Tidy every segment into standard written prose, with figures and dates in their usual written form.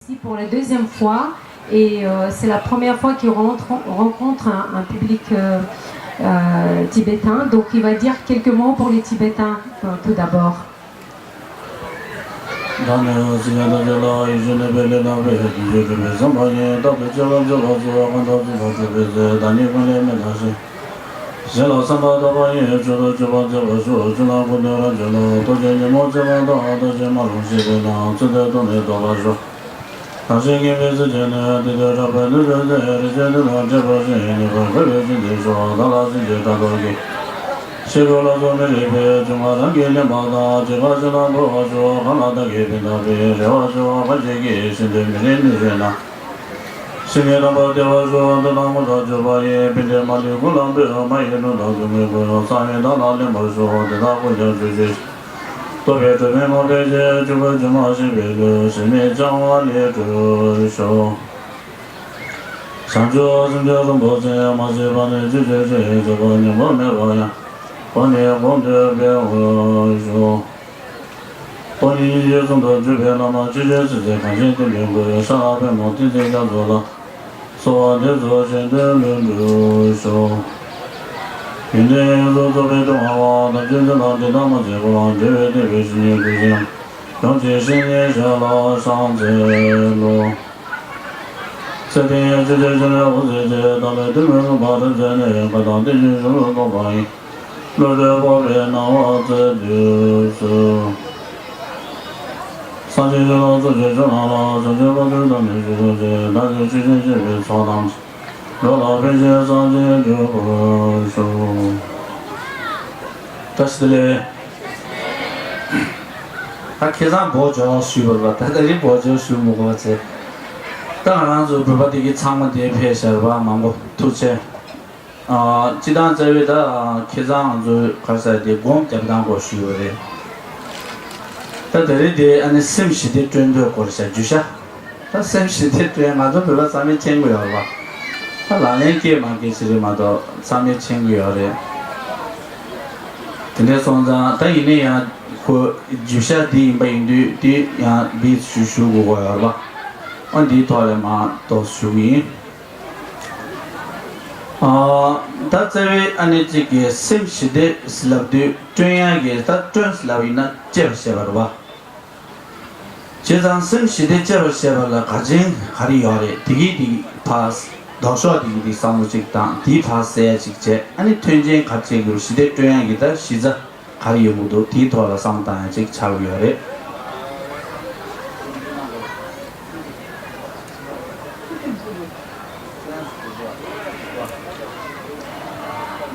Ici pour la deuxième fois et c'est la première fois qu'il rencontre un public tibétain. Donc il va dire quelques mots pour les Tibétains tout d'abord.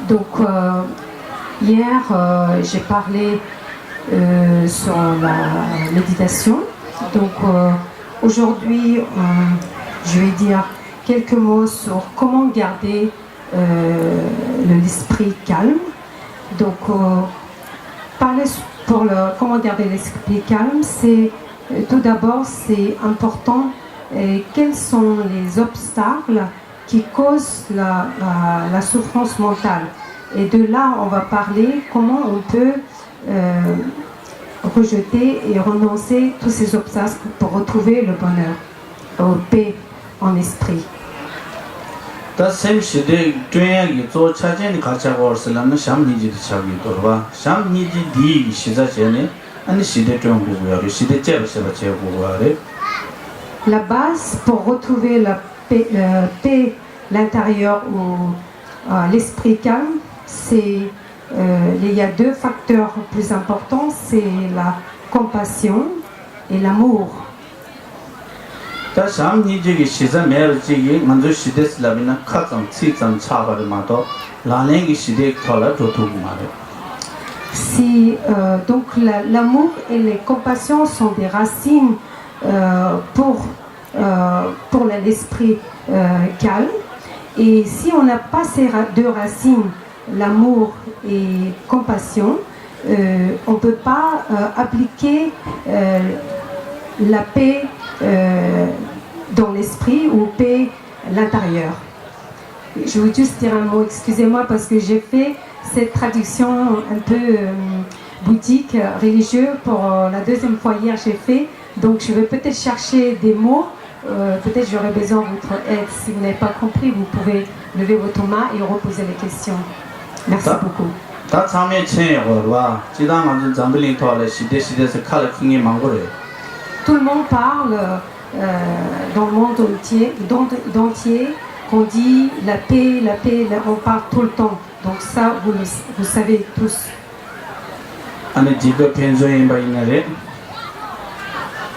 Donc hier j'ai parlé sur la méditation. Donc aujourd'hui je vais dire quelques mots sur comment garder l'esprit calme. Donc parler pour comment garder l'esprit calme, c'est tout d'abord c'est important quels sont les obstacles qui causent la souffrance mentale. Et de là, on va parler comment on peut rejeter et renoncer tous ces obstacles pour retrouver le bonheur, la paix en esprit. La base pour retrouver la paix, l'intérieur ou l'esprit calme, il y a deux facteurs plus importants, c'est la compassion et l'amour. Donc l'amour et la compassion sont des racines pour l'esprit calme. Et si on n'a pas ces deux racines, l'amour et compassion, on ne peut pas appliquer la paix dans l'esprit ou paix à l'intérieur. Je veux juste dire un mot, excusez-moi, parce que j'ai fait cette traduction un peu bouddhique, religieux, pour la deuxième fois hier j'ai fait. Donc je vais peut-être chercher des mots peut-être j'aurais besoin de votre aide. Si vous n'avez pas compris, vous pouvez lever votre main et reposer les questions. Merci beaucoup. Tout le monde parle dans le monde entier qu'on dit la paix, on parle tout le temps. Donc ça, vous savez tous.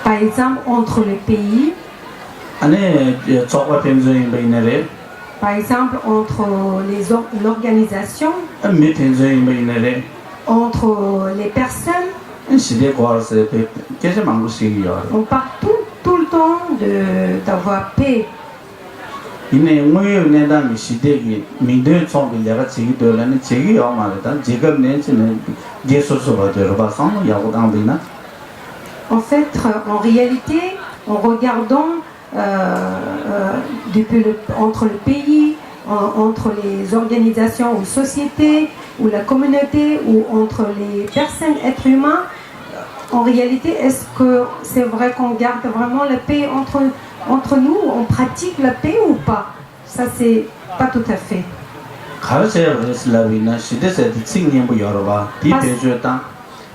Par exemple, entre les pays, par exemple, entre l'organisation, entre les personnes, on parle tout le temps d'avoir paix. En fait, en réalité, en regardant entre le pays, entre les organisations ou sociétés, ou la communauté, ou entre les personnes, êtres humains, en réalité, est-ce que c'est vrai qu'on garde vraiment la paix entre nous? On pratique la paix ou pas? Ça, c'est pas tout à fait.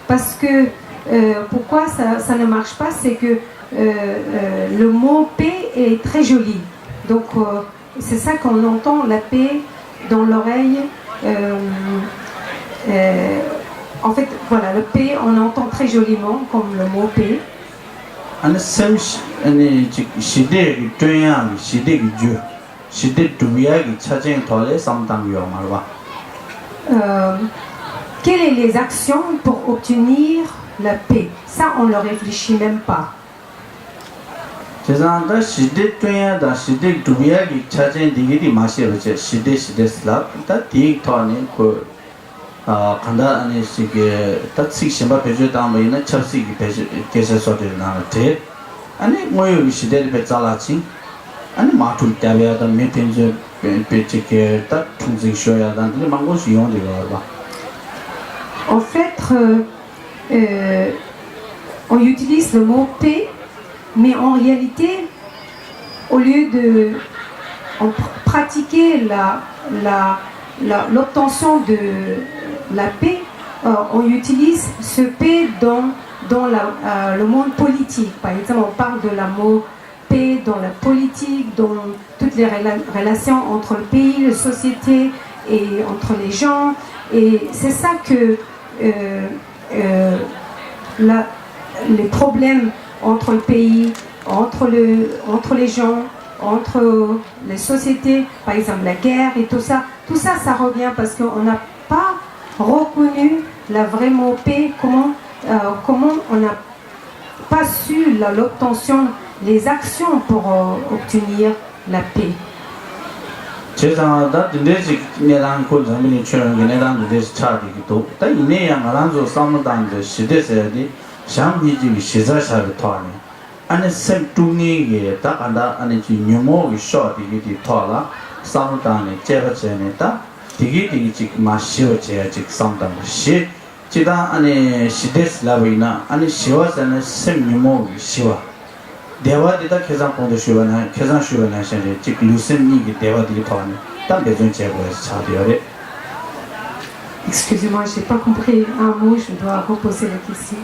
Parce que pourquoi ça ne marche pas, c'est que le mot paix est très joli. Donc c'est ça qu'on entend, la paix dans l'oreille. En fait, voilà, le paix, on entend très joliment comme le mot paix. Quelles sont les actions pour obtenir la paix? Ça, on ne le réfléchit même pas. En fait, on utilise le mot paix, mais en réalité, au lieu de pratiquer l'obtention de la paix, on utilise ce paix dans le monde politique. Par exemple, on parle de la mot paix dans la politique, dans toutes les relations entre le pays, la société et entre les gens. Et c'est ça que les problèmes entre le pays, entre les gens, entre les sociétés, par exemple la guerre et tout ça, ça revient parce qu'on n'a pas reconnu la vraie mot paix, comment on n'a pas su l'obtention, les actions pour obtenir la paix. Excusez-moi, je n'ai pas compris un mot, je dois reposer la question.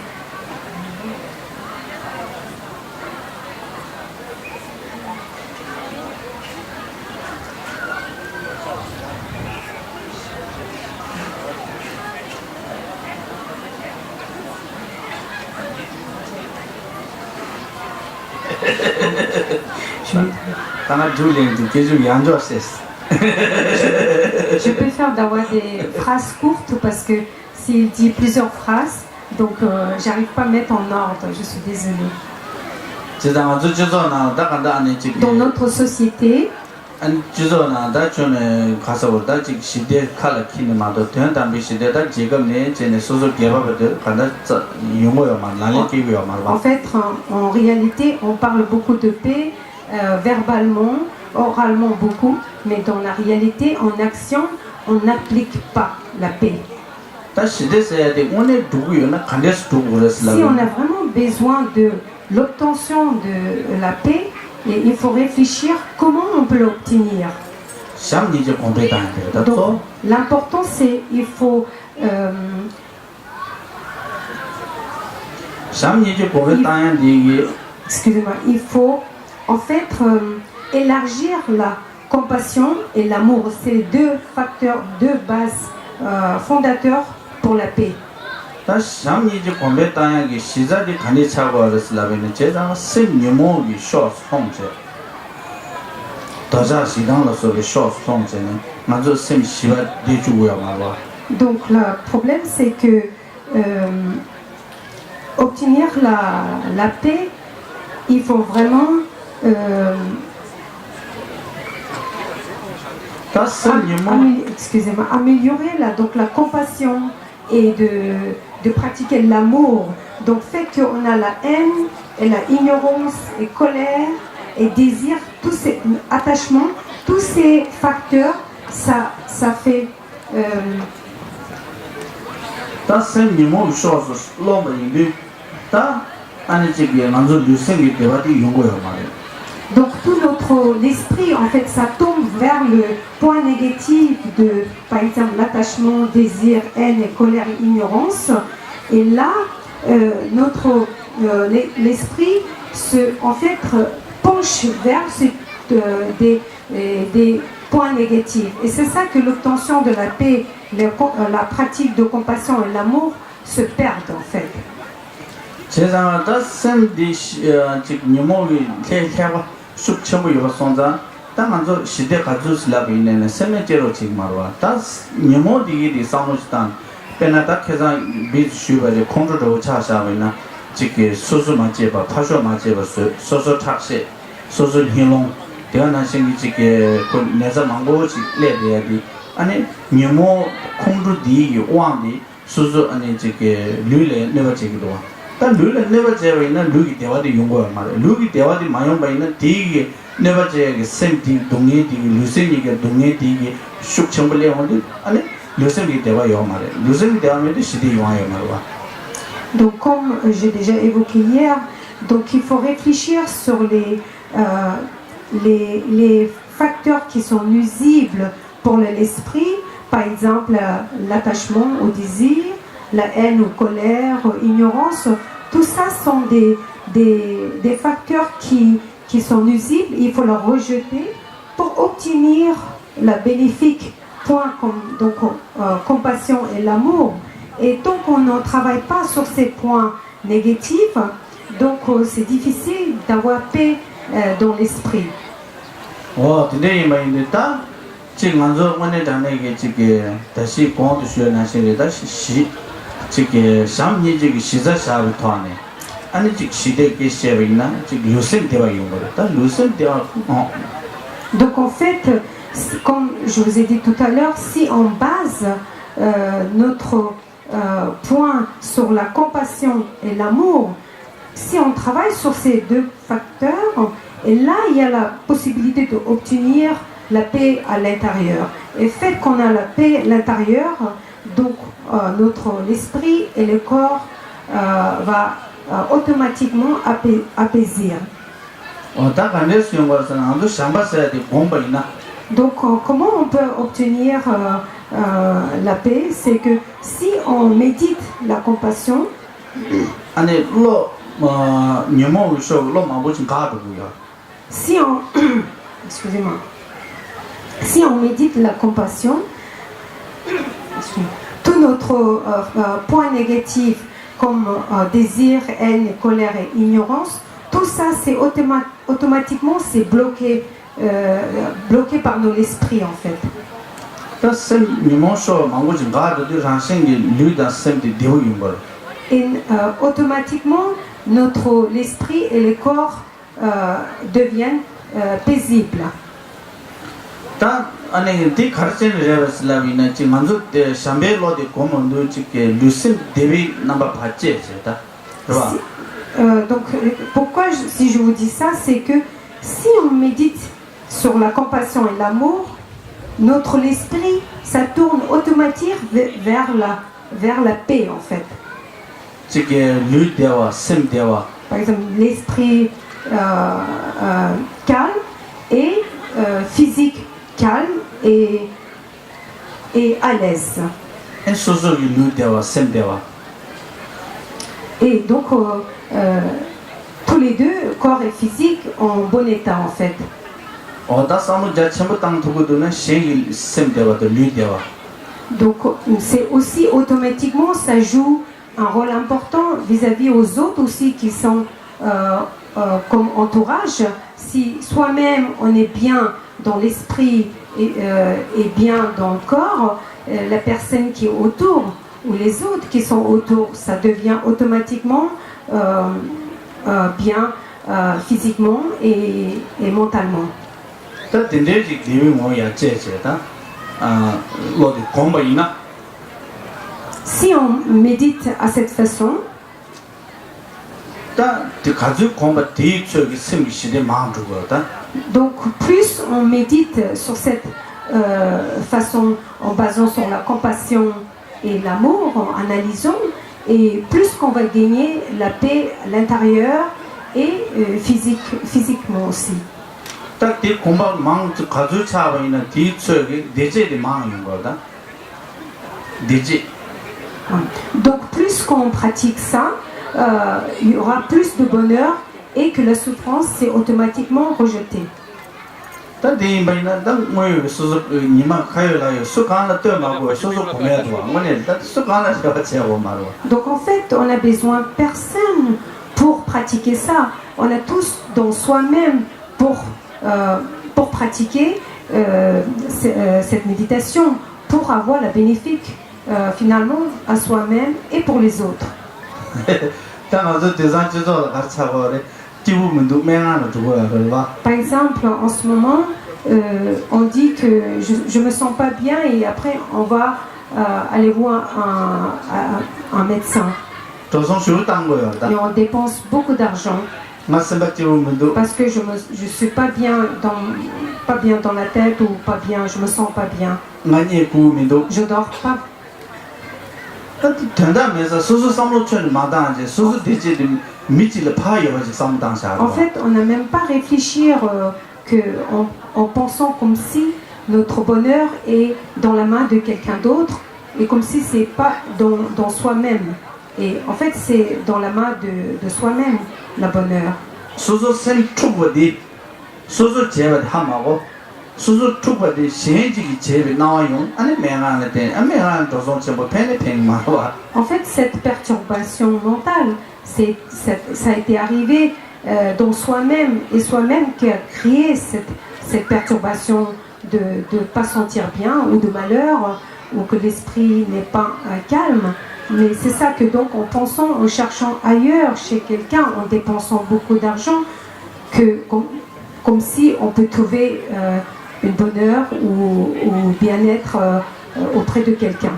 Je préfère d'avoir des phrases courtes parce que s'il dit plusieurs phrases, donc j'arrive pas à mettre en ordre, je suis désolée. Dans notre société, en fait, en réalité, on parle beaucoup de paix verbalement, oralement beaucoup, mais dans la réalité, en action, on n'applique pas la paix. Si on a vraiment besoin de l'obtention de la paix, Et il faut réfléchir comment on peut l'obtenir. Donc, l'important c'est il faut excusez-moi, il faut en fait élargir la compassion et l'amour. C'est deux facteurs, deux bases fondateurs pour la paix. Donc le problème c'est que obtenir la paix, il faut vraiment améliorer donc la compassion et de pratiquer l'amour. Donc fait qu'on a la haine et la ignorance et colère et désir, tous ces attachements, tous ces facteurs, ça fait donc tout l'esprit en fait ça tombe vers le point négatif de par exemple l'attachement, désir, haine et colère et ignorance, et là l'esprit en fait penche vers des points négatifs, et c'est ça que l'obtention de la paix, la pratique de compassion et l'amour se perdent en fait. Donc comme j'ai déjà évoqué hier, donc il faut réfléchir sur les facteurs qui sont nuisibles pour l'esprit, par exemple l'attachement au désir, la haine ou colère, ignorance. Tout ça sont des facteurs qui sont nuisibles. Il faut les rejeter pour obtenir la bénéfique point donc compassion et l'amour. Et tant qu'on ne travaille pas sur ces points négatifs, donc c'est difficile d'avoir paix dans l'esprit. Donc en fait, comme je vous ai dit tout à l'heure, si on base notre point sur la compassion et l'amour, si on travaille sur ces deux facteurs, et là il y a la possibilité d'obtenir la paix à l'intérieur. Et fait qu'on a la paix à l'intérieur, donc l'esprit et le corps va automatiquement apaiser. Donc comment on peut obtenir la paix? C'est que si on médite la compassion, si on excusez-moi, si on médite la compassion, tout notre point négatif comme désir, haine, colère et ignorance, tout ça c'est automatiquement c'est bloqué par notre esprit en fait. Et automatiquement l'esprit et le corps deviennent paisibles. Donc pourquoi si je vous dis ça, c'est que si on médite sur la compassion et l'amour, notre esprit ça tourne automatiquement vers la paix en fait. Par exemple l'esprit calme et physique calme et à l'aise. Et donc tous les deux, corps et physique, en bon état en fait. Donc c'est aussi automatiquement, ça joue un rôle important vis-à-vis aux autres aussi qui sont comme entourage. Si soi-même on est bien dans l'esprit et bien dans le corps, la personne qui est autour ou les autres qui sont autour, ça devient automatiquement bien physiquement et mentalement. Si on médite à cette façon, donc plus on médite sur cette façon en basant sur la compassion et l'amour, en analysant, et plus qu'on va gagner la paix à l'intérieur et physiquement aussi. Donc plus qu'on pratique ça, il y aura plus de bonheur et que la souffrance c'est automatiquement rejeté. Donc en fait, on a besoin de personne pour pratiquer ça. On a tous dans soi-même pour pratiquer cette méditation, pour avoir la bénéfique finalement à soi-même et pour les autres. Par exemple, en ce moment, on dit que je me sens pas bien et après on va aller voir un médecin. Et on dépense beaucoup d'argent. Parce que je suis pas bien dans la tête ou pas bien, je me sens pas bien. Je dors pas. En fait, on n'a même pas réfléchi en pensant comme si notre bonheur est dans la main de quelqu'un d'autre et comme si c'est pas dans soi-même. Et en fait, c'est dans la main de soi-même, le bonheur. En fait, cette perturbation mentale, ça a été arrivé dans soi-même et soi-même qui a créé cette perturbation de ne pas sentir bien ou de malheur ou que l'esprit n'est pas calme. Mais c'est ça que donc en pensant, en cherchant ailleurs chez quelqu'un, en dépensant beaucoup d'argent, comme si on peut trouver un bonheur ou bien-être auprès de quelqu'un.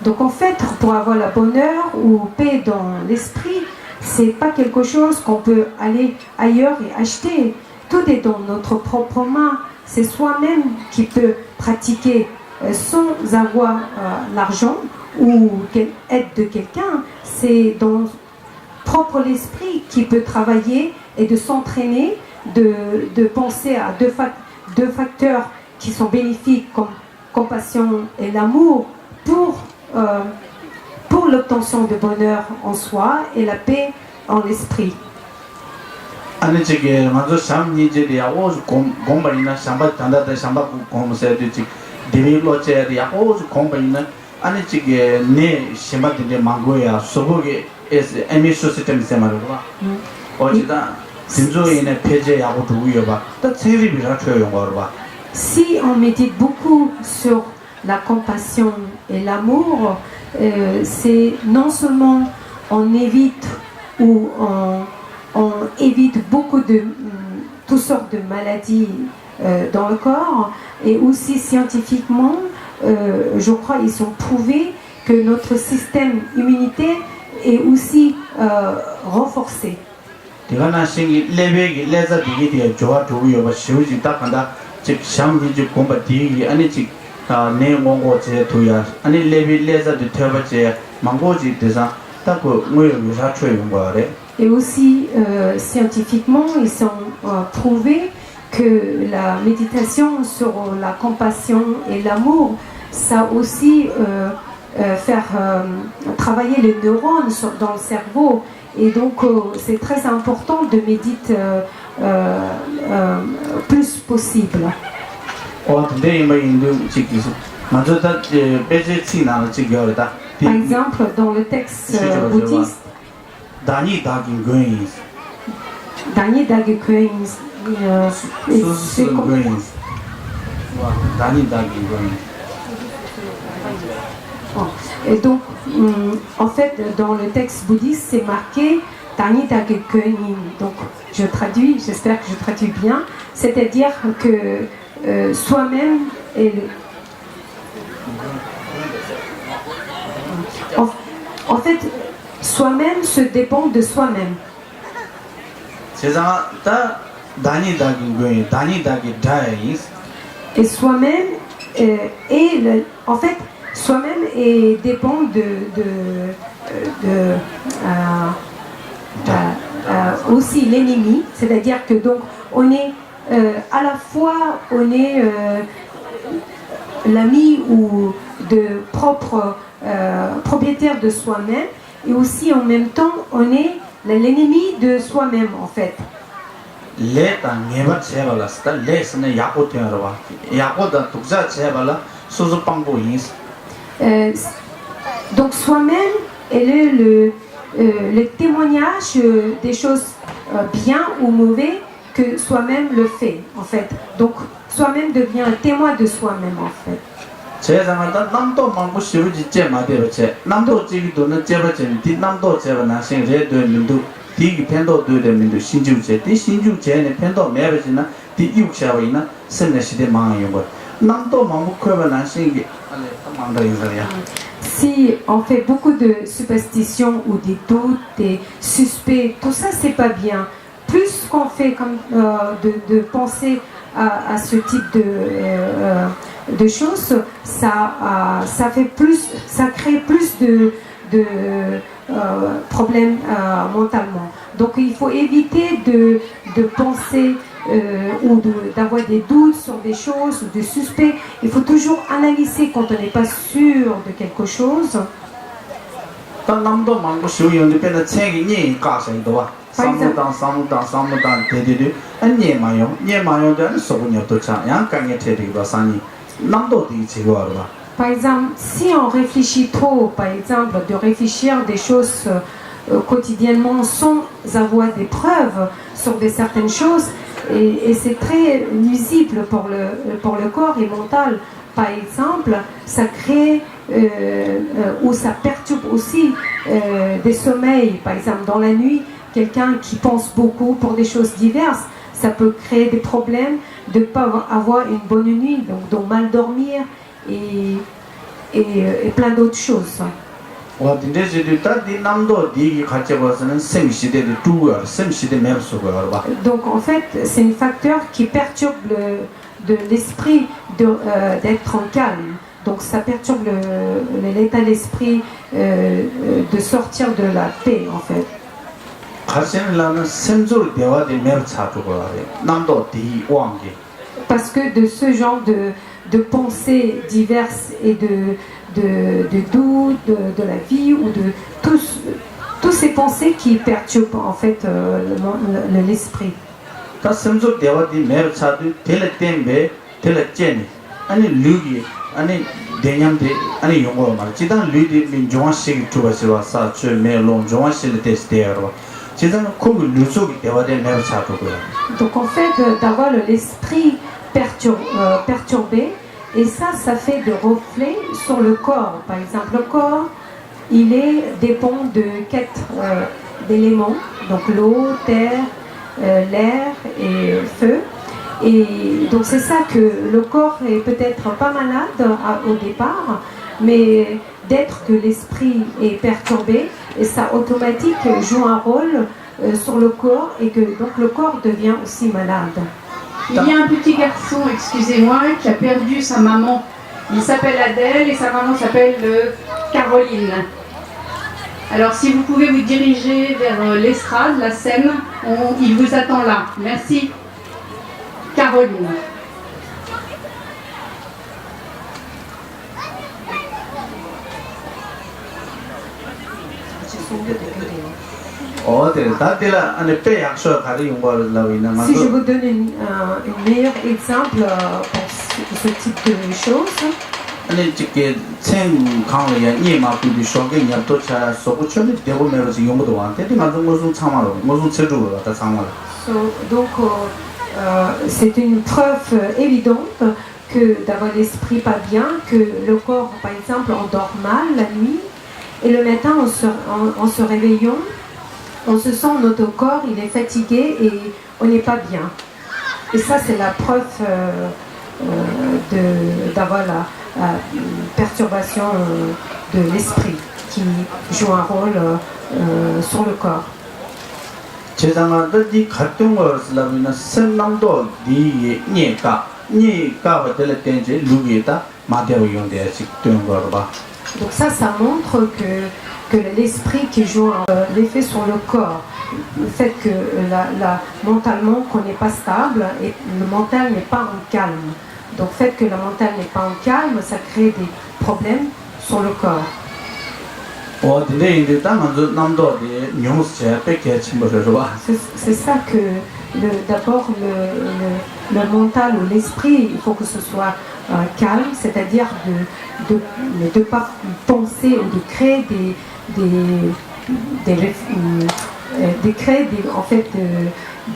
Donc en fait, pour avoir le bonheur ou paix dans l'esprit, c'est pas quelque chose qu'on peut aller ailleurs et acheter. Tout est dans notre propre main. C'est soi-même qui peut pratiquer sans avoir l'argent ou l'aide de quelqu'un. C'est dans propre l'esprit qui peut travailler et de s'entraîner, de penser à deux facteurs qui sont bénéfiques comme compassion et l'amour pour l'obtention de bonheur en soi et la paix en l'esprit. Si on médite beaucoup sur la compassion et l'amour, c'est non seulement on évite ou on évite beaucoup de toutes sortes de maladies dans le corps, et aussi scientifiquement, je crois ils ont prouvé que notre système immunitaire est aussi renforcée. Et aussi, scientifiquement, ils sont prouvés que la méditation sur la compassion et l'amour, ça aussi faire travailler les neurones dans le cerveau. Et donc, c'est très important de méditer plus possible. Par exemple, dans le texte bouddhiste, Danyi Dagi Kuins, et donc, en fait, dans le texte bouddhiste, c'est marqué Danyi Dagi Kuin. Donc, je traduis, j'espère que je traduis bien, c'est-à-dire que soi-même est le... En fait, soi-même se dépend de soi-même. Et soi-même en fait, soi-même dépend aussi l'ennemi, c'est-à-dire que donc on est à la fois l'ami ou de propre propriétaire de soi-même, et aussi en même temps on est l'ennemi de soi-même en fait. Donc soi-même est le témoignage des choses bien ou mauvais que soi-même le fait en fait. Donc soi-même devient un témoin de soi-même en fait. Si on fait beaucoup de superstitions ou des doutes, des suspects, tout ça c'est pas bien. Plus qu'on fait comme de penser à ce type de choses, ça fait plus, ça crée plus de problèmes mentalement. Donc il faut éviter de penser ou d'avoir des doutes sur des choses ou des suspects. Il faut toujours analyser quand on n'est pas sûr de quelque chose. Par exemple, si on réfléchit trop, par exemple, de réfléchir des choses quotidiennement sans avoir des preuves sur certaines choses, et c'est très nuisible pour le corps et mental. Par exemple, ça crée ou ça perturbe aussi des sommeils. Par exemple, dans la nuit, quelqu'un qui pense beaucoup pour des choses diverses, ça peut créer des problèmes de ne pas avoir une bonne nuit, donc mal dormir et plein d'autres choses. Donc en fait, c'est un facteur qui perturbe l'esprit d'être en calme. Donc ça perturbe l'état d'esprit de sortir de la paix en fait. Parce que de ce genre de pensées diverses et de doutes de la vie ou de tous ces pensées qui perturbent en fait l'esprit. Donc en fait, d'avoir l'esprit perturbé, et ça fait des reflets sur le corps. Par exemple, le corps, dépend de 4 éléments, donc l'eau, terre, l'air et feu. Et donc c'est ça que le corps est peut-être pas malade au départ, mais d'être que l'esprit est perturbé, et ça automatique joue un rôle sur le corps et que donc le corps devient aussi malade. Il y a un petit garçon, excusez-moi, qui a perdu sa maman. Il s'appelle Adèle et sa maman s'appelle Caroline. Alors si vous pouvez vous diriger vers l'estrade, la scène, il vous attend là. Merci. Caroline. Si je vous donne un meilleur exemple pour ce type de choses, donc c'est une preuve évidente que d'avoir l'esprit pas bien, que le corps par exemple on dort mal la nuit et le matin en se réveillant on se sent notre corps il est fatigué et on n'est pas bien. Et ça c'est la preuve d'avoir la perturbation de l'esprit qui joue un rôle sur le corps. Donc ça montre que l'esprit qui joue l'effet sur le corps, le fait que mentalement qu'on n'est pas stable et le mental n'est pas en calme. Donc le fait que le mental n'est pas en calme, ça crée des problèmes sur le corps. C'est ça que d'abord le mental ou l'esprit, il faut que ce soit calme, c'est-à-dire de ne pas penser ou de créer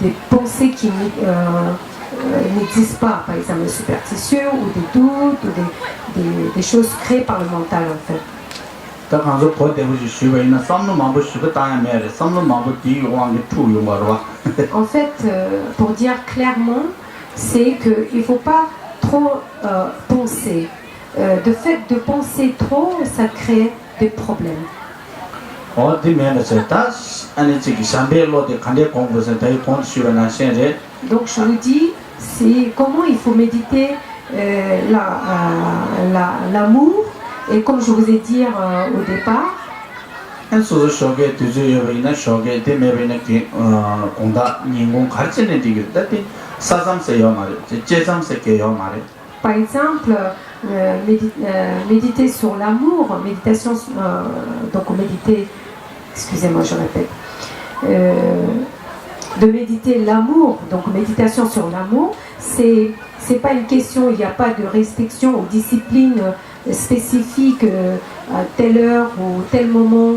des pensées qui n'existent pas, par exemple superstitieux ou des doutes ou des choses créées par le mental en fait. En fait, pour dire clairement, c'est qu'il ne faut pas trop penser. De fait de penser trop, ça crée des problèmes. Donc je vous dis, c'est comment il faut méditer l'amour. Et comme je vous ai dit au départ, par exemple, méditer sur l'amour, méditation, donc méditer, excusez-moi, je répète, de méditer l'amour, donc méditation sur l'amour, c'est pas une question, il n'y a pas de restriction ou discipline spécifique à telle heure ou tel moment,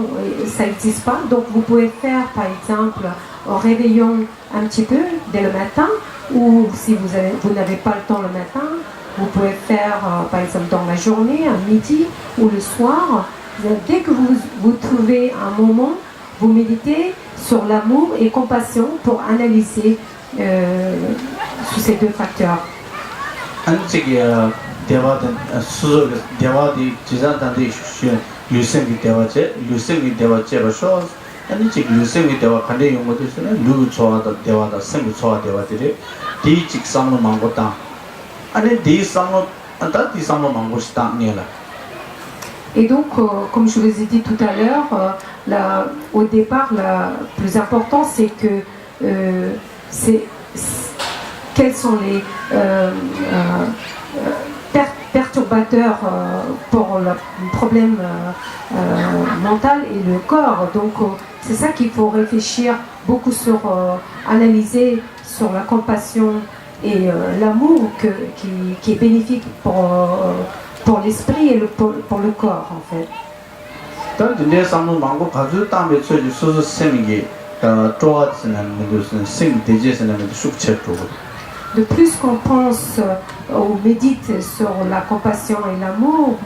ça n'existe pas. Donc vous pouvez faire par exemple en réveillant un petit peu dès le matin, ou si vous n'avez pas le temps le matin, vous pouvez faire par exemple dans la journée, à midi ou le soir. Dès que vous trouvez un moment, vous méditez sur l'amour et compassion pour analyser sous ces deux facteurs. Et donc, comme je vous ai dit tout à l'heure, au départ, le plus important, c'est que quels sont les perturbateurs pour le problème mental et le corps. Donc, c'est ça qu'il faut réfléchir beaucoup sur, analyser sur la compassion et l'amour qui est bénéfique pour l'esprit et pour le corps en fait. De plus qu'on pense ou médite sur la compassion et l'amour,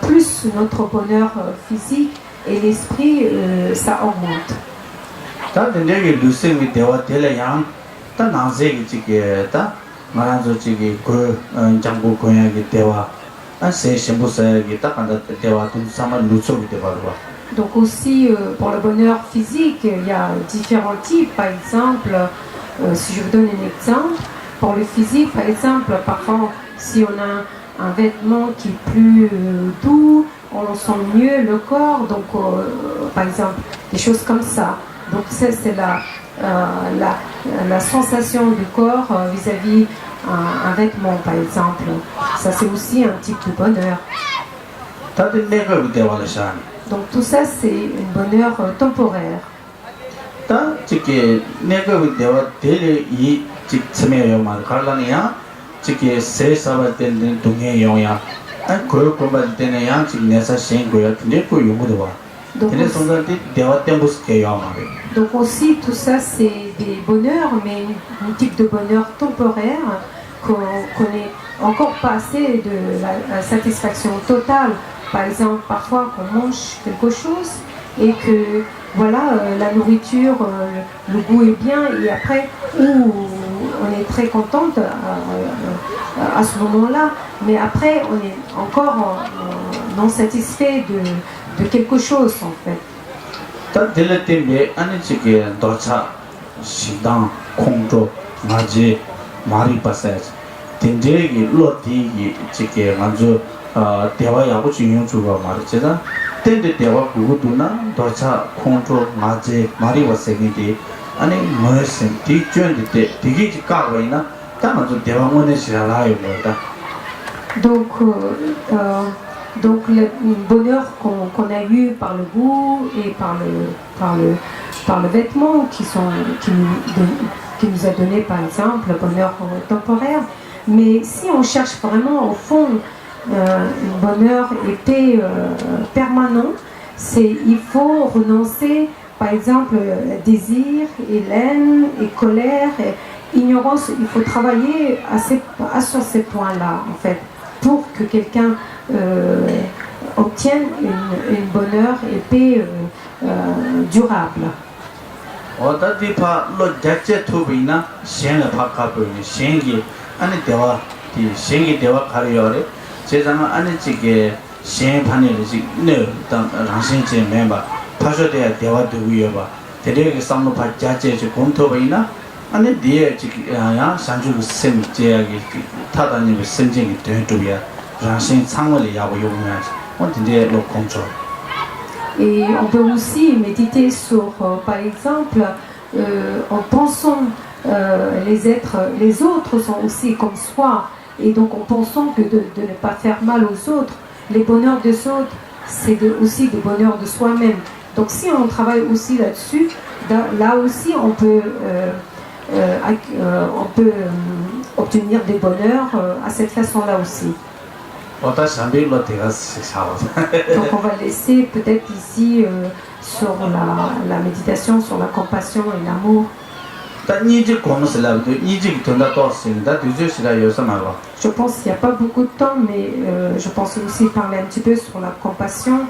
plus notre bonheur physique et l'esprit, ça augmente. Donc aussi pour le bonheur physique, il y a différents types. Par exemple, si je vous donne un exemple, pour le physique, par exemple, parfois si on a un vêtement qui est plus doux, on sent mieux le corps. Donc par exemple, des choses comme ça. Donc ça c'est la sensation du corps vis-à-vis un vêtement, par exemple. Ça c'est aussi un type de bonheur. Donc tout ça c'est un bonheur temporaire. Donc aussi tout ça c'est des bonheurs, mais un type de bonheur temporaire qu'on n'est encore pas assez de la satisfaction totale. Par exemple, parfois qu'on mange quelque chose et que voilà, la nourriture, le goût est bien et après, on est très contente à ce moment-là, mais après on est encore non satisfait de quelque chose en fait. 대화 야구 중요 주가 말이잖아. 때때 대화 그것도나 더차 컨트롤 맞제 말이 왔으니까 아니 뭐였음 뒤쪽에 되게 지가고 있나? 다만 좀 대화 원에 시라라요 뭐다. Donc le bonheur qu'on a eu par le goût et par le vêtement qui nous a donné par exemple le bonheur temporaire, mais si on cherche vraiment au fond un bonheur et paix permanent, il faut renoncer par exemple désir et haine et colère et ignorance. Il faut travailler sur ces points-là en fait pour que quelqu'un obtienne une bonheur et paix durable. 제장은 안에지게 시행판에지 네 당신제 멤버 파셔대야 대화도 위여봐 대대게 상로 받자제지 공토베이나 안에 뒤에 야 산주고 셈제야기 타다님의 선쟁이 되도야 당신 상월이 야고 용해야지 언제 로 공조. Et on peut aussi méditer sur par exemple en pensant les autres sont aussi comme soi. Et donc en pensant que de ne pas faire mal aux autres, les bonheurs des autres, c'est aussi des bonheurs de soi-même. Donc si on travaille aussi là-dessus, là aussi on peut obtenir des bonheurs à cette façon-là aussi. Donc on va laisser peut-être ici sur la méditation, sur la compassion et l'amour. Je pense qu'il n'y a pas beaucoup de temps, mais je pense aussi parler un petit peu sur la compassion.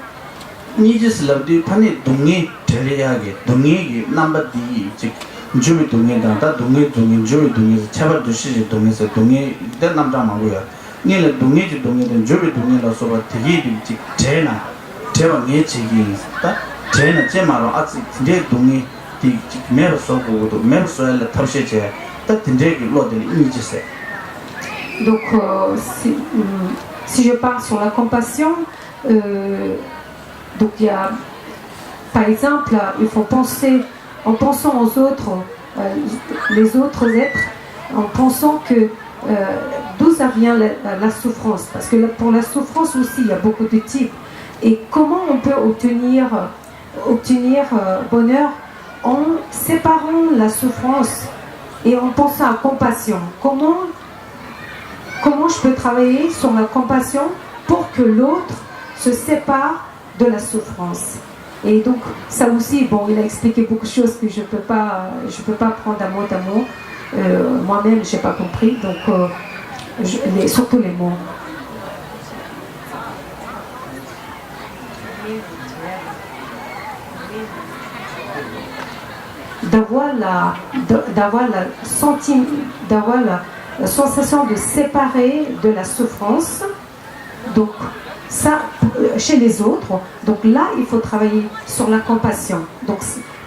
Donc, si je parle sur la compassion, donc il y a, par exemple, il faut penser, en pensant aux autres, les autres êtres, en pensant que d'où ça vient la souffrance, parce que pour la souffrance aussi, il y a beaucoup de types. Et comment on peut obtenir bonheur en séparant la souffrance et en pensant à compassion. Comment je peux travailler sur la compassion pour que l'autre se sépare de la souffrance. Et donc ça aussi, bon, il a expliqué beaucoup de choses que je peux pas prendre à mot. Moi-même, j'ai pas compris, donc surtout les mots. D'avoir la sensation de séparer de la souffrance. Donc ça chez les autres. Donc là, il faut travailler sur la compassion. Donc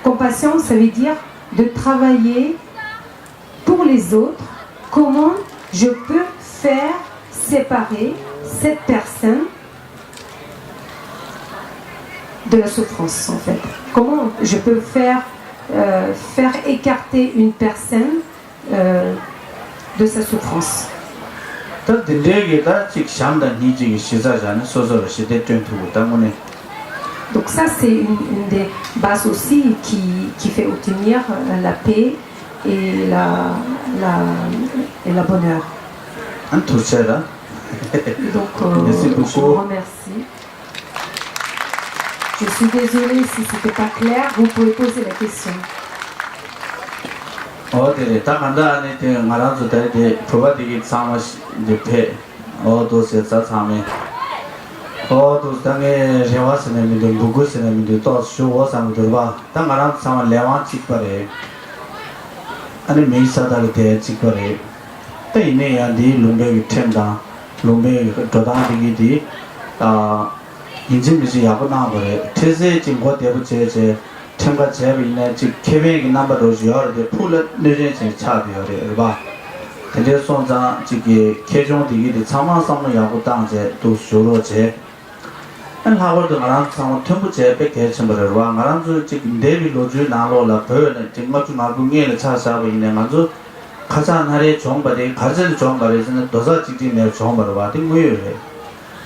compassion, ça veut dire de travailler pour les autres. Comment je peux faire séparer cette personne de la souffrance, en fait. Comment je peux faire écarter une personne de sa souffrance. Donc ça, c'est une des bases aussi qui fait obtenir la paix et la bonheur. Donc, merci beaucoup. je vous remercie. Je suis désolée si ce n'était pas clair, vous pouvez poser la question. 인증미지 야고 나버래 태세 진고 대부제제 첨가 제비네 즉 케베기 넘버로 주어데 풀을 내전체 차비어래 봐 근데 손자 지기 개종 디기디 참마상의 야고 땅제 또 쇼로제 한 하버도 말한 상호 템부제 백개 첨버를 와 말한 주 지기 내비 로주 나로라 버는 정말 좀 아궁에를 차사고 있네 맞아 가장 하래 정발에 가질 정발에서는 도사 지기 내 정발을 와 등무여래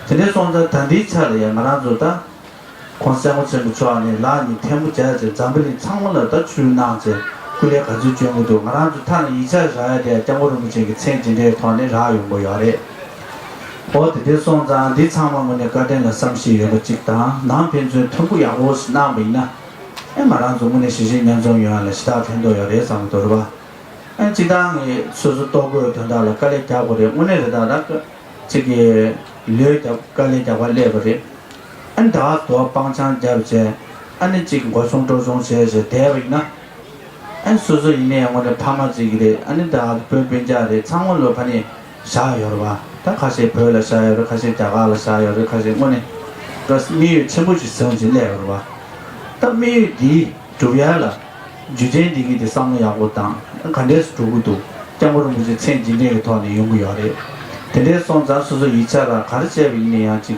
근데 손자 단디차를 말아줘다 권상을 좀 좋아하네 라니 태무자제 잠들이 창문을 더 주나제 그래 가지고 정도 말아줘 타는 이차 가야 돼 정보를 무지게 챙기게 돈에 라요 뭐야래 어디 손자 디 창문에 가든가 삼시에 찍다 남편주 통구 야고스 나미나 에 말아줘 문에 시시면 좀 요한을 시다 편도열에 상도로 봐 지당에 소소 도구 된다라 깔에 잡으래 오늘에다가 저기 려다 깔에 잡아래버래 안다 또 방창 잡제 안에 지금 고송도송세에서 대위나 안 소소 이내 오늘 파마지기래 안다 변변자래 창원로 판이 사여봐 다 가시 벌을 사여를 가시 자가를 사여를 가시 오늘 그래서 미 전부지 성질래요 봐 땀이 주야라 주제디기 상야고 땅 간데스 두고도 장고로 무지 천진의 돈이 연구하래 근데 손자수서 2차가 가르쳐 있네야 지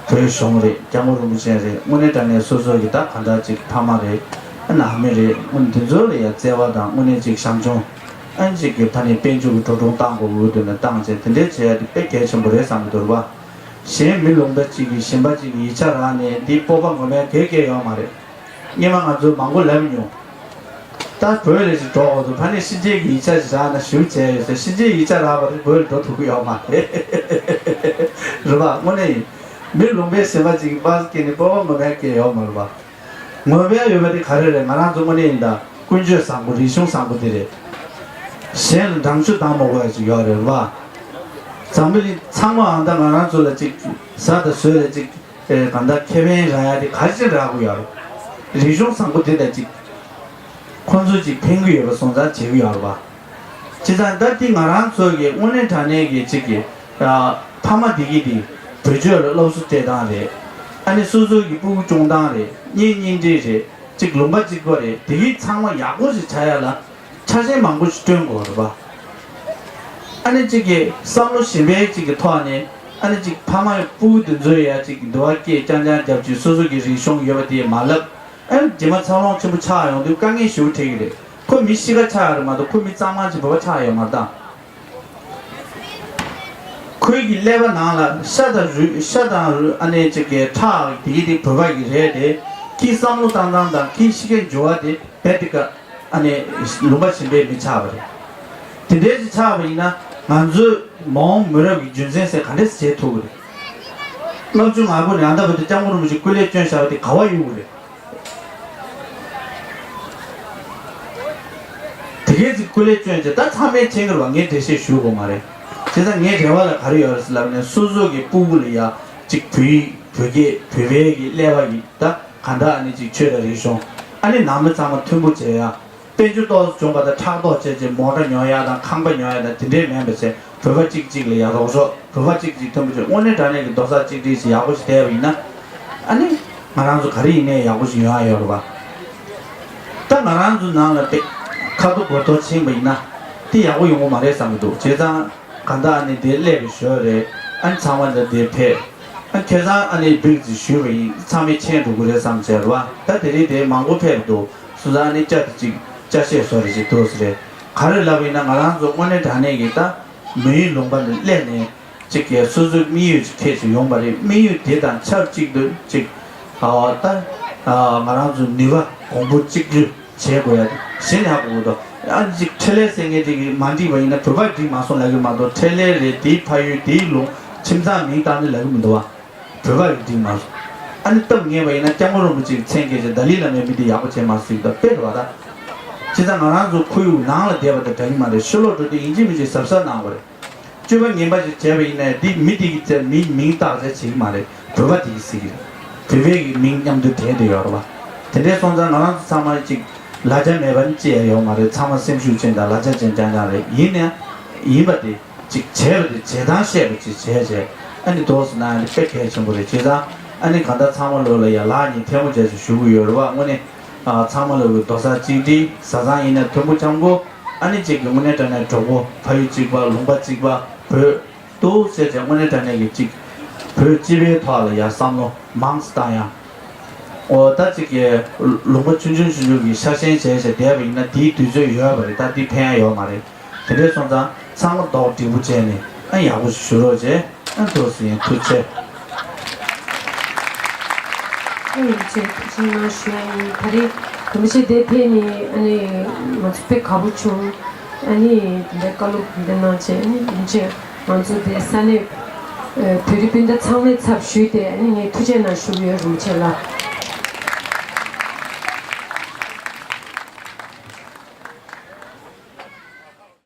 교육성을 장고로 무지하래 오늘 단에 소소기다 간다지 파마래 나메래 문든저래야 제와다 오늘 지 상종 안지기 단에 변주고 도동 땅고 우드는 땅제 근데 제야 백개 전부에 상도로 봐 신밀롱배지기 신바지기 2차 안에 네 뽑은 거면 개개요 말해 니만 아주 망골라면요 다 보여야지 더 반에 시제기 2차지잖아 실제에서 시제 2차라고 보여 더 두고요 말해 그러봐 오늘 밀롱배 신바지기 바스케니 뽑은 거 할게요 말봐 뭐배 요번에 가르래 말한 주머니인다 군주 상부 리숑 상부들이 신 당주 다 먹어야지 요래 봐 잠들이 창마한다 말한 줄을 지 사다 söyle 지 간다 케빈 라야디 가지라고요 리숑 상부들이 지 콘수지 팽귀여 손자 제위여 봐 지난달 말한 속에 오늘 단에게 지기 파마디기디 부주를 넣을 때다래 아니 수수기 부부 중단래 니니제제 즉 롱바지 거래 되게 창마 야고지 자야라 차세 망고 주된 거 봐. 아니 저기 상로 시베 저기 토안에 아니 지 파마에 부든 저야 저기 노아께 짠짠 잡지 수수기 리숑 여버디 말랍 안 제마 상로 전부 차요. 그 강에 쇼테기래. 그 미시가 차르마도 그 미짱마지 뭐가 차요 마다. 거기 레바 나라 샤다 안에 저기 차 디디 프로바이드 해야 돼. 기상로 당당다 기시게 좋아 돼. 배트가 안에 로바신베 미차버려. 근데 차버리나 만주 몸 뭐라고 준센세 간데스 제토 그래. 너좀 아버니 안다부터 장으로 무지 꿀레 쩐샤한테 가와유 그래. 되게 꿀레 쩐자 다 참에 챙을 왕게 대시 쉬고 말해. 세상 예 대화를 가려였으려면 수족의 부분이야 즉 그게 베베기 레바기 있다 간다 아니지 최대리숑 아니 남의 장은 tum부제야 벤주도 좀가다 차도 제제 모든 여야다 강반 여야다 근데 멤버세 그거 찍찍이야 그래서 그거 찍지 덤죠 오늘 전에 도사 찍듯이 야구시 되어 있나 아니 말한서 가리네 야구시 요아요 봐 딱 말한서 나는 카도 보도 친구 있나 티 야구 용어 말했상도 제가 간다 안에 될래 쉬어래 안 참아도 대패 안 계산 안에 빌지 쉬어이 참에 체도 그래 상제와 다들이 대 망고패도 수단이 짜지 짜세 소리지 도스래 가르라비나 말한서 오늘 다내겠다 매일 농반을 내네 지게 수수 미유 케이스 용발이 미유 대단 철직도 즉 말한서 니가 공부 찍지 제고야 신하고도 아직 텔레생에 되게 많이 보이나 프로바이드 마선 라고 말도 텔레레 디파유 디로 침사 미단을 라고 말도 프로바이드 마선 아니 또 녀바이나 장으로 무지 챙겨져 달리라면 미디 야고 제 마스이다 빼러다 진짜 말한서 코유 나를 대버도 되는 말에 실로도 인지미지 섭사 나오래 주변 녀바지 제베이나 디 미디 제 민다제 지금 말에 프로바이드 있으기 그게 민감도 돼요 봐 근데 손자 나랑 사마지 라자 매번째요 말에 참아 생수된다 라자 전장자래 이네 이버디 즉 제단시에 제제 아니 도스나 백해 정보를 제다 아니 간다 참을로야 라니 태무제수 쉬고요와 오늘 참을로 도사 지디 사장이나 통보 정보 아니 지금 오늘 전에 저거 파이지과 롱바지과 또 세제 오늘 전에 직 집에 토하야 삼로 망스타야 我的这个如果真正是有小先生是第二位，那第对着有吧的，他第偏要嘛的，特别说咱唱个到第五节呢，俺也不是说了这，俺都是人推车。이제 정말 다리 동시에 대패니 아니 뭐 스펙 가부충 아니 내가로 되나지 이제 먼저 대산에 드리빈다 창내 잡슈이데 아니 투제나 쇼비어 rum체라